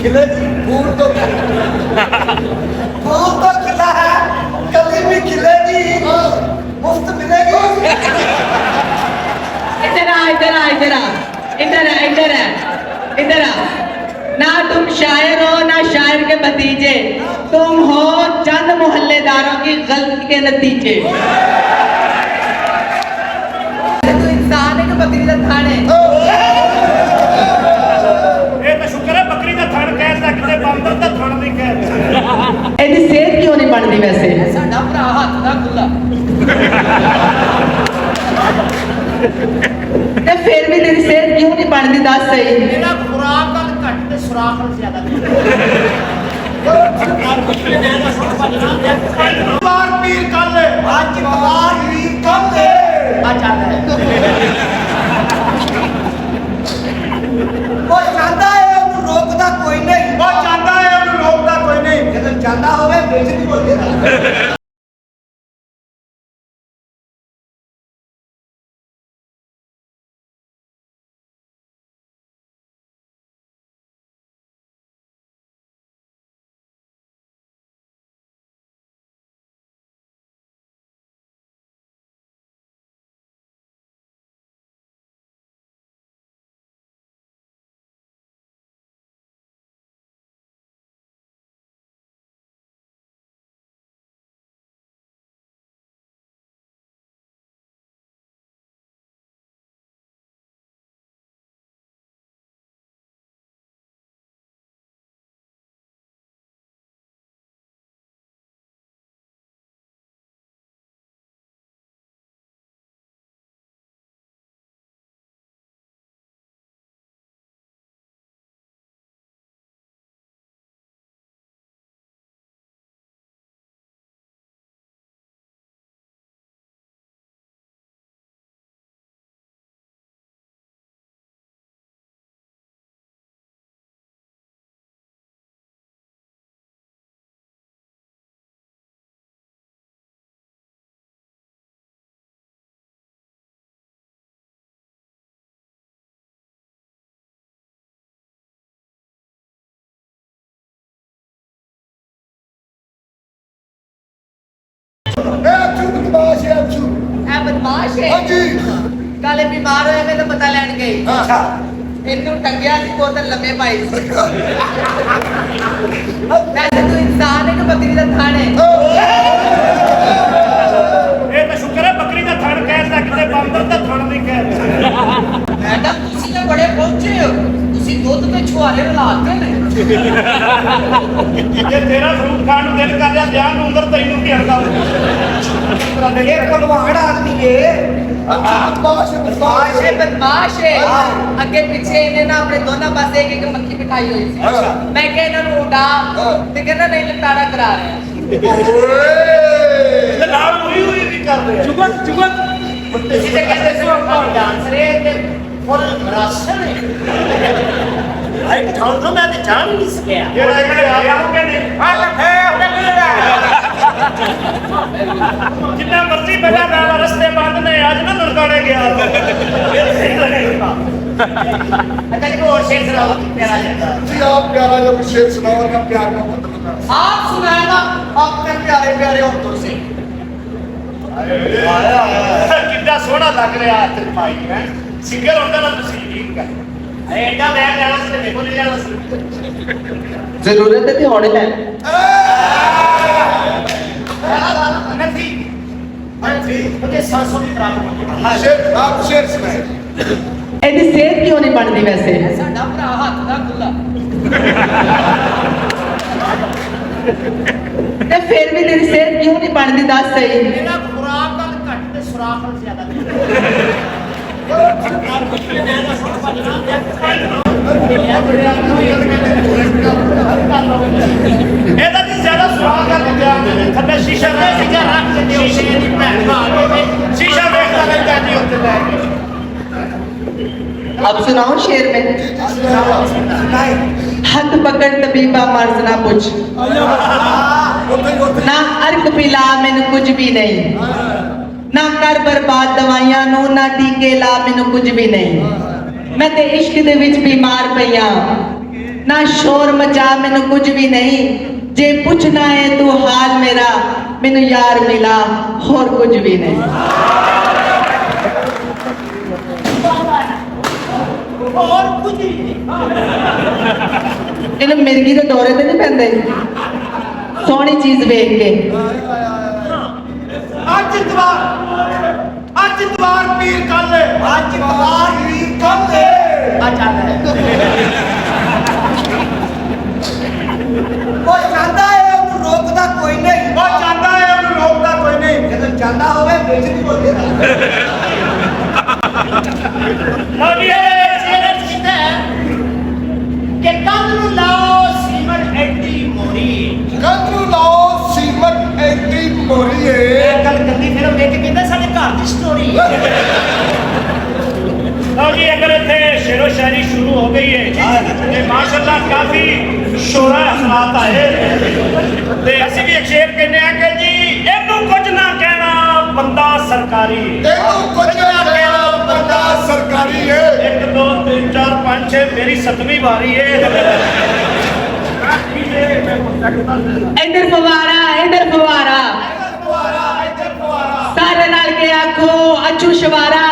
खिलेगी फूल तो खिला है, कली भी खिलेगी, मुफ्त मिलेगी। इधर आ इधर आ इधर आ इधर आ इधर आ इधर आ। ना तुम शायर हो ना शायर के भतीजे, तुम हो चंद मोहल्लेदारों की गलती के नतीजे। तू इंसान है कि बकरी का थान है? ਇਹ ਤਾਂ ਸ਼ੁਕਰ ਹੈ ਬੱਕਰੀ ਦਾ ਥਣ ਕਹਿ ਸਕਦੇ, ਬਾਂਦਰ ਦਾ ਥਣ ਨਹੀਂ ਕਹਿ ਸਕਦੇ। ਇਹਦੀ ਸਿਹਤ ਕਿਉਂ ਨਹੀਂ ਬਣਦੀ ਵੈਸੇ? ਸਾਡਾ ਭਰਾ ਹੱਥ ਦਾ ਖੁੱਲਾ ਤੇ ਫਿਰ ਵੀ ਤੇਰੀ ਸਿਹਤ ਕਿਉਂ ਨਹੀਂ ਬਣਦੀ ਦੱਸ ਸਹੀ। ਮੇਰਾ ਖੁਰਾਕ ਨਾਲ ਘੱਟ ਤੇ ਸੁਰਾਖ ਨਾਲ ਜ਼ਿਆਦਾ बार पीर कर ले, आज बार पीर कर ले। ਆ ਚੱਲ वो चाहता है ਉਹਨੂੰ ਰੋਕਦਾ ਕੋਈ ਨਹੀਂ, ਉਹ ਚਾਹਤਾ ਹੈ ਉਹਨੂੰ ਰੋਕਦਾ ਕੋਈ ਨਹੀਂ। ਜਦੋਂ ਚਾਹਤਾ ਹੋਵੇ ਬੇਇੱਜ਼ਤੀ ਬੋਲਦੇ ਨਾ। ਇਹ ਬਦਮਾਸ਼ ਹੈ। ਹਾਂਜੀ ਕਾਲੇ ਬਿਮਾਰ ਹੋਇਆ ਮੈਂ ਤਾਂ ਪਤਾ ਲੈਣ ਗਈ, ਅੱਛਾ ਇਹਨੂੰ ਟੰਗਿਆ ਸੀ ਬੋਤਲ ਲੰਮੇ ਪਾਈ ਸੀ। ਵੈਸੇ ਤੂੰ ਇਨਸਾਨ ਹੈ ਕਿ ਬੱਕਰੀ ਦਾ ਥਣ ਹੈ? ਇਹ ਤਾਂ ਸ਼ੁਕਰ ਹੈ ਬੱਕਰੀ ਦਾ ਥਣ ਕਹਿ ਸਕਦੇ, ਬਾਂਦਰ ਦਾ ਥਣ ਨਹੀਂ ਕਹਿ ਸਕਦੇ। ਮੈਡਮ ਤੁਸੀਂ ਤਾਂ ਬੜੇ ਪਹੁੰਚੇ ਹੋ, ਤੁਸੀਂ ਦੁੱਧ ਤੇ ਛੁਹਾਰੇ ਰਲਾਤੇ ਨੇ। ਜੇ ਤੇਰਾ ਫਰੂਟ ਖਾਣ ਨੂੰ ਦਿਲ ਕਰ ਰਿਹਾ ਧਿਆਨ ਨੂੰ ਅੰਦਰ ਤੈਨੂੰ ਕੀ ਹਰਦਾ ਇਹ ਭਗਵਾਨ ਆਦਮੀ ਹੈ। ਬਦਮਾਸ਼ ਬਦਮਾਸ਼ ਹੈ ਬਦਮਾਸ਼ ਹੈ। ਅੱਗੇ ਪਿੱਛੇ ਇਹਨੇ ਨਾ ਆਪਣੇ ਦੋਨਾਂ ਪਾਸੇ ਇੱਕ ਮੱਖੀ ਬਿਠਾਈ ਹੋਈ ਸੀ। ਮੈਂ ਕਿਹਾ ਇਹਨਾਂ ਨੂੰ ਉਡਾ ਤੇ ਕਹਿੰਦਾ ਨਹੀਂ ਲਟਾੜਾ ਕਰਾ ਰਿਹਾ। ਤੇ ਨਾਲ ਹੋਈ ਵੀ ਕਰਦੇ ਆ ਤੁਸੀਂ ਤਾਂ ਕਹਿੰਦੇ ਸੀ ਉਹ ਡਾਂਸਰ ਹੈ ਤੇ ਫੁੱਲ ਰਾਸ਼ਨ ਹੈ। ਆਈ ਠਾਉਂ ਤੋਂ ਮੈਂ ਤੇ ਜਾਣ ਨਹੀਂ ਸਕਿਆ। ਜਿਹੜਾ ਇਹਨੇ ਆਇਆ ਉਹ ਕਹਿੰਦੇ ਆ ਤਾਂ ਫੇ ਜਿੰਨਾ ਮਰਜ਼ੀ ਪਹਿਲਾਂ ਨਾਲ ਰਸਤੇ ਬੰਦ ਨੇ ਅੱਜ ਨਾ ਨਨਕਾਣੇ ਗਿਆ ਇਹ ਸਹੀ ਲੱਗੇਗਾ। ਅੱਛਾ ਜੀ ਹੋਰ ਸ਼ੇਰ ਸੁਣਾਓ ਪਿਆਰਾ ਜਿਹਾ। जी आप प्यारा जब शेर सुनाओगे प्यार का मतलब आप सुनाएगा अपने प्यारे प्यारे होतों से। ਕਿੰਨਾ ਸੋਹਣਾ ਲੱਗ ਰਿਹਾ ਤੇ ਭਾਈ ਹੈ ਸਿੰਗਰ ਹੁੰਦਾ ਨਾ ਤੁਸੀਂ ਠੀਕ ਹੈ। ਐਡਾ ਮੈਂ ਲੈਣਾ ਸੀ ਤੇ ਮੇਰੇ ਕੋਲ ਨਹੀਂ ਲੈਣਾ ਸੀ। ਜ਼ਰੂਰਤ ਹੈ ਤੇ ਹੁਣੇ ਲੈ ਲੈ। नहीं मुझे सांसों की प्रॉब्लम है। शेर आप शेर सुनाए। ਇਹਦੀ ਸਿਹਤ ਕਿਉਂ ਨਹੀਂ ਬਣਦੀ ਵੈਸੇ? साडा भरा हाथ दा खुला ਤੇ ਫਿਰ ਵੀ ਤੇਰੀ ਸਿਹਤ ਕਿਉਂ ਨਹੀਂ ਬਣਦੀ ਦੱਸ ਸਹੀ। मेरा खुराक ਨਾਲ ਘੱਟ ਤੇ ਸੁਰਾਖ ਨਾਲ ਜ਼ਿਆਦਾ ਇਹਦਾ ਜੀ ਜ਼ਿਆਦਾ ਸਵਾਦ ਆ ਲੱਗਿਆ ਥੱਲੇ ਸ਼ੀਸ਼ਾ ਰੱਖ ਕੇ ਦਿਓ ਸ਼ੀਸ਼ੇ ਦੀ ਭੈਣ ਭਾਲ ਸ਼ੀਸ਼ਾ ਵੇਖਦਾ ਰਹਿੰਦਾ ਜੀ ਉੱਤੇ ਲੈ ਕੇ। अब सुनाओ शेर में। सुनाए। हथ पकड़ तबीबा मर्ज ना पूछ, ना अर्क पिला मैनू कुछ भी नहीं, ना कर बर्बाद दवाइयां नू, ना टीके ला मैनू कुछ भी नहीं। मैं ते इश्क दे विच बीमार पईयां, ना शोर मचा मैनू कुछ भी नहीं जे पूछना है तू हाल मेरा मैनू यार मिला और कुछ भी नहीं और कुछ ही नहीं ਇਹਨੂੰ ਮਿਰਗੀ ਦੇ ਦੌਰੇ ਤੇ ਨਹੀਂ ਪੈਂਦੇ ਸੋਹਣੀ ਚੀਜ਼ ਵੇਖ ਕੇ ਅੱਜ ਇਤਵਾਰ ਪੀਰ ਕੱਲ ਅੱਜ ਬਾਹਰ ਵੀ ਕੱਲ ਆ ਚੱਲ ਉਹ ਜਾਂਦਾ ਹੈ ਉਹਨੂੰ ਰੋਕਦਾ ਕੋਈ ਨਹੀਂ ਉਹ ਜਾਂਦਾ ਹੈ ਉਹਨੂੰ ਰੋਕਦਾ ਕੋਈ ਨਹੀਂ ਜਦੋਂ ਜਾਂਦਾ ਹੋਵੇ ਵਿੱਚ ਨਹੀਂ ਬੋਲੇਗਾ ਮੋਦੀ ਚੈਲੰਜ ਕੀਤਾ ਹੈ ਕਿ ਕੰਧ ਨੂੰ ਲਾਓ ਸੀਮਟ ਐਡੀ ਮੋਰੀ ਕੰਦਰੂ ਲਾਓ ਸੀਮਟ ਐਡੀ ਮੋਰੀਏ ਇਹ ਗੱਲ ਗੰਦੀ ਫਿਲਮ ਵੇਖ ਕੇ ਕਹਿੰਦਾ ਸਾਡੇ ਘਰ ਦੀ ਸਟੋਰੀ ਲਓ ਜੀ ਅਗਰ ਇੱਥੇ ਸ਼ੇਰੋ ਸ਼ਾਇਰੀ ਸ਼ੁਰੂ ਹੋ ਗਈ ਹੈ ਤੇ ਮਾਸ਼ਾਅੱਲਾ ਕਾਫੀ ਸ਼ੋਰਾ ਹਸਨਾਤ ਆਏ ਤੇ ਅਸੀਂ ਵੀ ਇੱਕ ਸ਼ੇਰ ਕਹਿੰਦੇ ਆ ਕਿ ਜੀ ਇਹਨੂੰ ਕੁਝ ਨਾ ਕਹਿਣਾ ਬੰਦਾ ਸਰਕਾਰੀ ਇਹਨੂੰ ਕੁਝ ਨਾ ਕਹਿਣਾ ਬੰਦਾ ਸਰਕਾਰੀ ਏ 1 2 3 4 5 6 ਮੇਰੀ 7ਵੀਂ ਵਾਰੀ ਹੈ ਇੱਧਰ ਫਵਾਰਾ ਸਾਰੇ ਨਾਲ ਕੇ ਆਖੋ ਅੱਛੂ ਸ਼ਵਾਰਾ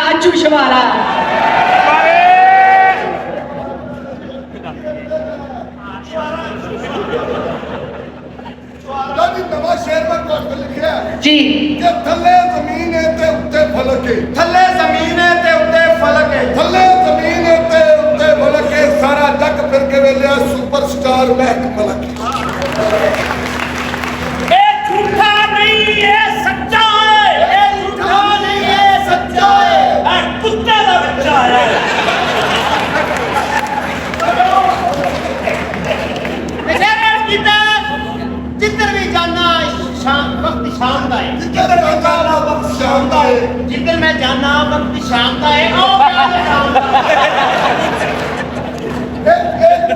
ਜੀ ਨਵਾਂ ਸ਼ੇਰ ਮੈਂ ਤੁਹਾਨੂੰ ਲਿਖਿਆ ਜੀ ਕਿ ਥੱਲੇ ਜ਼ਮੀਨ ਹੈ ਤੇ ਉੱਤੇ ਫਲਕ ਹੈ ਥੱਲੇ ਜ਼ਮੀਨ ਹੈ ਤੇ ਉੱਤੇ ਫਲਕ ਹੈ ਥੱਲੇ ਜ਼ਮੀਨ ਹੈ ਤੇ ਉੱਤੇ ਫਲਕ ਹੈ ਸਾਰਾ ਜੱਗ ਫਿਰ ਕੇ ਵੇਲਿਆ ਸੁਪਰਸਟਾਰ ਮਹਿਕ ਮਲਕ ਇਹ ਝੂਠਾ ਨਹੀਂ ਇਹ ਸੱਚਾ ਹੈ ਇਹ ਝੂਠਾ ਨਹੀਂ ਇਹ ਸੱਚਾ ਹੈ ਇਹ ਕੁੱਤੇ ਦਾ ਬੱਚਾ ਹੈ ਨਸ਼ੇਰ ਕੀਤਾ ਜਿੱਧਰ ਵੀ ਜਾਣਾ ਸ਼ਾਮ ਦਾ ਹੈ ਜਿੱਧਰ ਜਾਣਾ ਵਕਤ ਸ਼ਾਮ ਦਾ ਹੈ ਜਿੱਧਰ ਮੈਂ ਜਾਣਾ ਵਕਤ ਸ਼ਾਮ ਦਾ ਹੈ ਆਓ ਮੈਂ ਸ਼ਾਮ ਦਾ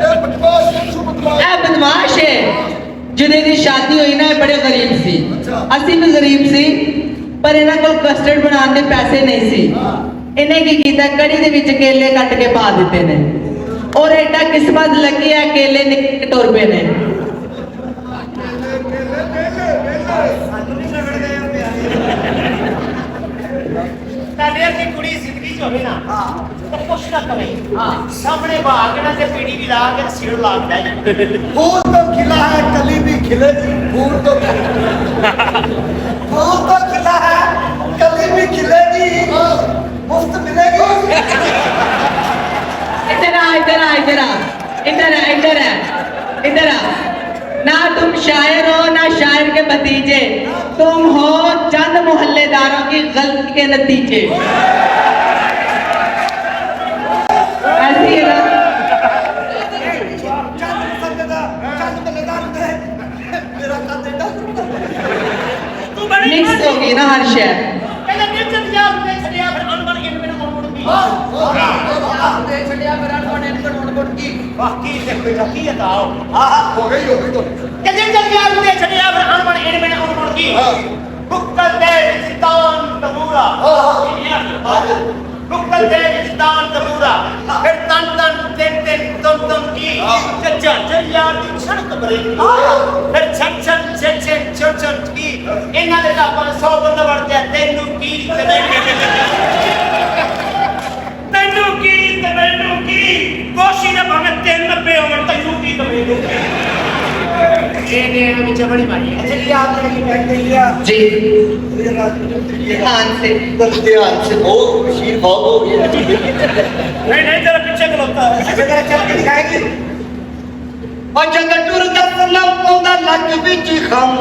ਇਹ ਬਦਮਾਸ਼ ਸ਼ੁਭ ਬਦਮਾਸ਼ ਇਹ ਬਦਮਾਸ਼ ਹੈ ਜਿਹਦੀ ਦੀ ਸ਼ਾਦੀ ਹੋਈ ਨਾ ਇਹ ਬੜੇ ਗਰੀਬ ਸੀ ਅਸੀਂ ਵੀ ਗਰੀਬ ਸੀ ਪਰ ਇਹਨਾਂ ਕੋਲ ਕਸਟਰਡ ਬਣਾਉਣ ਦੇ ਪੈਸੇ ਨਹੀਂ ਸੀ ਇਹਨੇ ਕੀ ਕੀਤਾ ਕੜੀ ਦੇ ਵਿੱਚ ਕੇਲੇ ਕੱਟ ਕੇ ਪਾ ਦਿੱਤੇ ਨੇ ਔਰ ਐਡਾ ਕਿਸਮਤ ਲੱਗੀ ਹੈ ਕੇਲੇ ਨਿੱਕੇ ਟੁਰ ਪਏ ਨੇ ਤੁਹਾਡੇ ਵਰਗੀ ਕੁੜੀ ਜ਼ਿੰਦਗੀ 'ਚ ਹੋਵੇ ਨਾ ਤਾਂ ਕੁਛ ਨਾ ਕਰੇ ਸਾਹਮਣੇ ਭਾਗ ਨਾ ਤੇ ਪੀੜੀ ਵੀ ਲਾ ਕੇ ਸਿਰ ਲਾ ਕੇ ਬਹਿ ਜਾਏ फूल तो खिला है कली भी खिलेगी फूल तो खिला है कली भी खिलेगी मुफ्त मिलेगी इधर आ ना तुम शायर हो ना शायर के भतीजे तुम हो चंद मोहल्लेदारों की गलती के नतीजे ऐसी है ना चंद मजेदार होते हैं मेरा कद एडा ਤੂੰ ਬੜੀ मिक्स होगी ना हर शय ਕਹਿੰਦਾ ਨਿਰਜਨ ਯਾਰ ਨੇ ਛੜਿਆ ਫਿਰ ਅਨਬਣ ਕੇ ਮੈਨੂੰ ਮੁੜ ਗਈ ਬਾਕੀ ਤੇ ਬੇਟਾ ਕੀ ਹਟਾਓ हो गई तो ਕਿ ਨਿਰਜਨ ਯਾਰ ਨੇ ਛੜਿਆ ਫਿਰ ਅਨਬਣ ਕੇ ਮੈਨੂੰ ਮੁੜ ਗਈ ਬੁੱਕਲ ਦੇ ਸਿਤਾਨ ਤਮੂਰਾ ਬੁੱਕਲ ਦੇ ਸਿਤਾਨ ਤਮੂਰਾ ਫਿਰ ਤਨ ਤਨ ਤਿੰਨ ਤਿੰਨ ਤੁਮ ਕੀ ਚੱਜਾ ਯਾਰ ਦੀ ਛੜਕ ਬਰੇ ਫਿਰ ਛਣ ਛਣ ਛੇ ਛੇ ਛਣ ਛਣ ਕੀ ਇਹਨਾਂ ਦੇ ਤਾਂ ਆਪਾਂ 100 ਬੰਦਾ ਵੜਦੇ ਆ ਤੈਨੂੰ ਕੀ ਤੇ ਮੈਨੂੰ ਕੀ ਕੋਸ਼ੀ ਨਾ ਭਾਵੇਂ 390 ਹੋਣ ਤੈਨੂੰ ਕੀ ਤੇ ਮੈਨੂੰ ਕੀ ਇਹ ਨੇ ਵਿੱਚ ਬੜੀ ਮਾਰੀ चलिए आपने ये बैठ लिया जी ध्यान ध्यान से बहुत बशीर बहुत हो गया नहीं तेरा पीछे खलोता है अच्छा जरा चल के दिखाएगी और जंग टूर दस लम पौधा लग बिच खम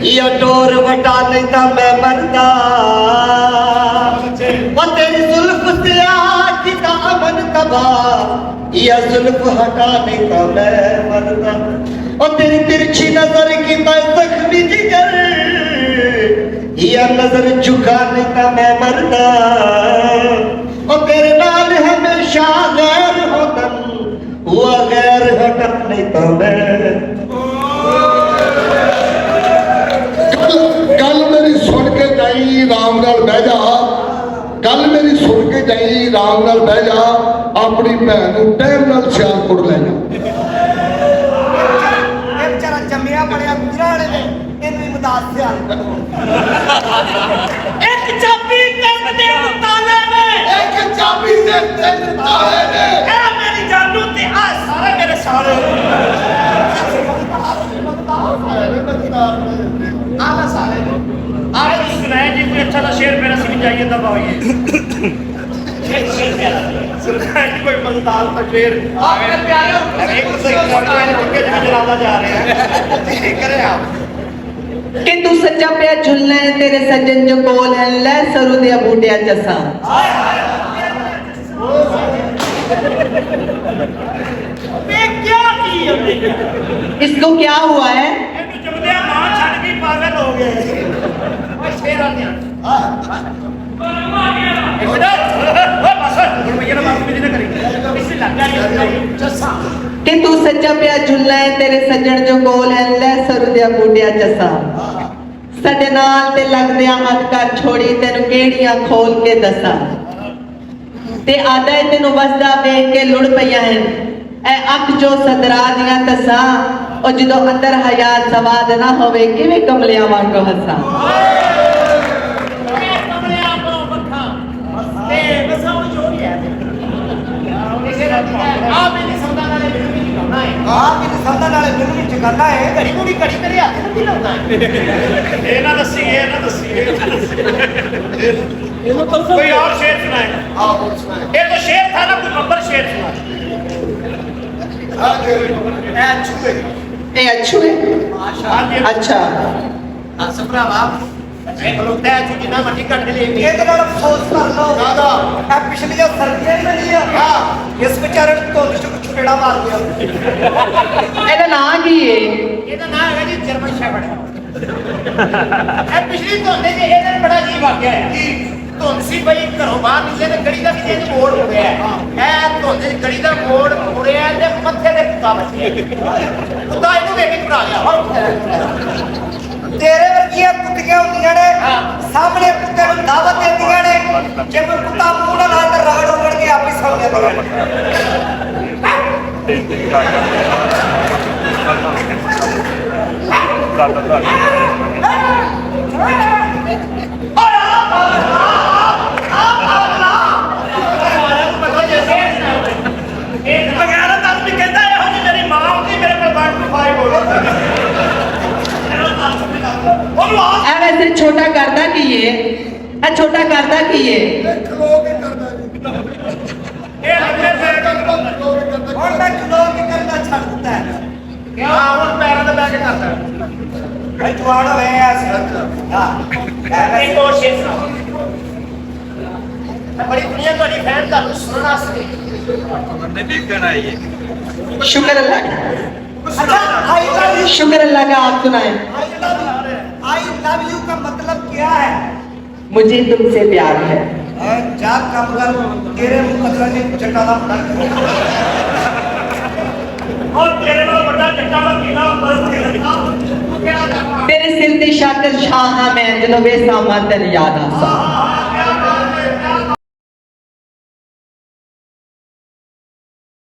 ये टोर वटा नहीं था मैं मरदा वो तेरी जुल्फ से आज का अमन तबा ये जुल्फ हटा नहीं था मैं मरदा और तेरी तिरछी नजर की मैं जख्मी जिगर ये नजर झुका नहीं था मैं मरदा और तेरे नाल हमेशा गैर होता हुआ गैर हटा नहीं था मैं गल मेरी सुन के जाई राम नाल बह जा गल मेरी सुन के जाई राम नाल बह जा अपनी भैन नूं टाइम नाल सियालकोट ले जा चाहे ने ए मेरी जानू ते आ सारे मेरे सारे आला साले आज सुनाया जी कोई अच्छा सा शेर मेरा सुन जाइए तब आइए शेर मेरा सुनाया जी कोई मजेदार सा शेर आपके प्यारे अरे एक से एक के जलादा जा रहे हैं ठीक करे आप कि तू सच्चा पे झुलना है तेरे सज्जन जो कोल है ले सरू दिया बूटिया जसा मैं क्या की हमने इसको क्या हुआ है ਇਹਨੂੰ ਜੰਮਦਿਆਂ ਮਾਂ ਛੱਡ ਕੇ ਪਾਗਲ ਹੋ ਗਏ ਓਏ ਸ਼ੇਰ ਆ ਗਿਆ ਇੱਕ ਮਿੰਟ ਓਏ ਬਸ ਹੁਣ ਮੈਂ ਇਹਨਾਂ ਬਾਤ ਵੀ ਨਾ ਕਰੀ ਇਸੇ ਲੱਗ ਗਿਆ ਜੱਸਾ कि तू सच्चा पे झुलना है तेरे सज्जन जो कोल है ले सरू दिया बूटिया जसा ਸਾਡੇ ਨਾਲ ਤੇ ਲੱਗਦਿਆਂ ਹੱਥ ਕਰ ਛੋੜੀ ਤੈਨੂੰ ਕਿਹੜੀਆਂ ਖੋਲ ਕੇ ਦੱਸਾਂ ਤੇ ਆਦਾ ਤੈਨੂੰ ਵਸਦਾ ਵੇਖ ਕੇ ਲੁੜ ਪਈਆਂ ਹਨ ਐ ਅੱਖ ਜੋ ਸਦਰਾ ਦੀਆਂ ਤਸਾਂ ਉਹ ਜਦੋਂ ਅੰਦਰ ਹਯਾਤ ਸਵਾਦ ਨਾ ਹੋਵੇ ਕਿਵੇਂ ਕਮਲਿਆਂ ਵਾਂਗੂ ਹੱਸਾਂ ਕਮਲੇ ਆਪੋ ਵੱਖਾ ਤੇ ਬਸਾਉ ਜੋੜੀ ਹੈ ਇਸੇ ਨਾਲ ਆ ਮੈਨੇ ਸੌਦਾ ਨਾਲੇ ਮੈਨੂੰ ਵੀ ਲਾਉਣਾ ਹੈ ਆਪ ਹੀ ਸੰਦਾ ਨਾਲੇ ਮੈਨੂੰ ਵੀ ਚਗਾਣਾ ਹੈ ਘੜੀ ਮੁੜੀ ਘੜੀ ਤੇਰੇ ਹੱਥ ਨੂੰ ਕੀ ਲਾਉਣਾ ਹੈ ਇਹ ਨਾ ਦੱਸੀ कोई और शेर सुनाए ये तो शेर था ना कोई बब्बर शेर सुना ਇਹ ਅੱਛੂ ਹੈ हाँ जी ਅੱਛਾ हस भरावा खलोता है तू जिन्ना मर्जी कट ले ਇਹਦੇ ਨਾਲ ਅਫਸੋਸ ਕਰ ਲਓ ਕਾਹਦਾ? ਇਹ ਪਿਛਲੀਆਂ ਸਰਦੀਆਂ ਹੀ ਨਹੀਂ ਆ ਇਸ ਵਿਚਾਰੇ ਨੂੰ ਧੁੰਦ ਚ ਚਪੇੜਾ ਮਾਰ ਗਿਆ ਇਹਦਾ ਨਾਂ ਕੀ ਹੈ ਇਹਦਾ ਨਾਮ ਹੈਗਾ ਜੀ ਜਰਮਨ ਸ਼ੈਫਰਡ ਇਹ ਪਿਛਲੀ ਧੁੰਦੇ ਚ ਇਹਦੇ ਨਾਲ ਬੜਾ ਜੀ ਵਾਕਿਆ ਹੈ ਕੀ ਧੁੰਦ ਸੀ ਬਈ ਘਰੋਂ ਬਾਹਰ ਨਿਕਲੇ ਤੇ ਗੜੀ ਦਾ ਵੀ ਇਹਦੇ ਮੋੜ ਮੁੜਿਆ ਇਹ ਧੁੰਦ ਚ ਗੜੀ ਦਾ ਮੋੜ ਮੁੜਿਆ ਤੇ ਮੱਥੇ ਤੇ ਕੁੱਤਾ ਵੱਜਿਆ ਕੁੱਤਾ ਇਹਨੂੰ ਵੇਖ ਕੇ ਘਬਰਾ ਗਿਆ ਤੇਰੇ ਵਰਗੀਆਂ ਕੁੱਤੀਆਂ ਹੁੰਦੀਆਂ ਨੇ ਸਾਹਮਣੇ ਕੁੱਤੇ ਨੂੰ ਦਾਵਤ ਦਿੰਦੀਆਂ ਨੇ ਜੇ ਕੋਈ ਕੁੱਤਾ ਮੂੰਹ ਨਾਲ ਲਾ ਕੇ ਰਗੜ ਉਗੜ ਕੇ ਆਪੇ ਸੌਂ ਜਾਂਦਾ ਬਗੈਰ ਤਾਂ ਵੀ ਕਹਿੰਦਾ ਇਹੋ ਜਿਹੀ ਮੇਰੀ ਮਾਂ ਹੁੰਦੀ ਮੇਰੇ ਕੋਲ 1 to 5 ਬੋਲਦਾ ਉਹਨੂੰ ਆ ਇਹ ਵੈਸੇ ਛੋਟਾ ਕਰਦਾ ਕੀ ਹੈ ਇਹ ਛੋਟਾ ਕਰਦਾ ਕੀ ਹੈ खलो के करदा जी ਇਹ ਅੱਗੇ ਫੇਰ ਹੁਣ ਮੈਂ ਖਲੋ ਕੇ ਕਰਨਾ ਛੱਡ ਦਿੱਤਾ ਹੈ ਹਾਂ ਹੁਣ ਪੈਰਾਂ ਤੇ ਬੈ ਕੇ ਕਰਦਾ ਭਾਈ ਜਵਾਨ ਹੋਏ ਆ ਅਸੀਂ ਹਾਂ ਇੱਕ ਹੋਰ ਸ਼ੇਰ ਸੁਣਾ ਮੈਂ ਬੜੀ ਦੁਨੀਆ ਤੁਹਾਡੀ ਫੈਨ ਤੁਹਾਨੂੰ ਸੁਣਨ ਵਾਸਤੇ शुक्र अल्लाह का अच्छा आई लव यू शुक्र अल्लाह का आप सुनाए आई लव यू का मतलब क्या है मुझे तुमसे प्यार है जा कम कर तेरे मुकदरा ने चट्टा दा और तेरे ਨਾਲ ਵੱਡਾ ਚੱਕਾ ਦਾ ਕੀਨਾ ਹੁੰਦਾ ਤੂੰ ਕਿਹੜਾ ਕਰਨਾ तेरे सिर दी शाकर शाह मैं जदों वे सामा तेन याद आसा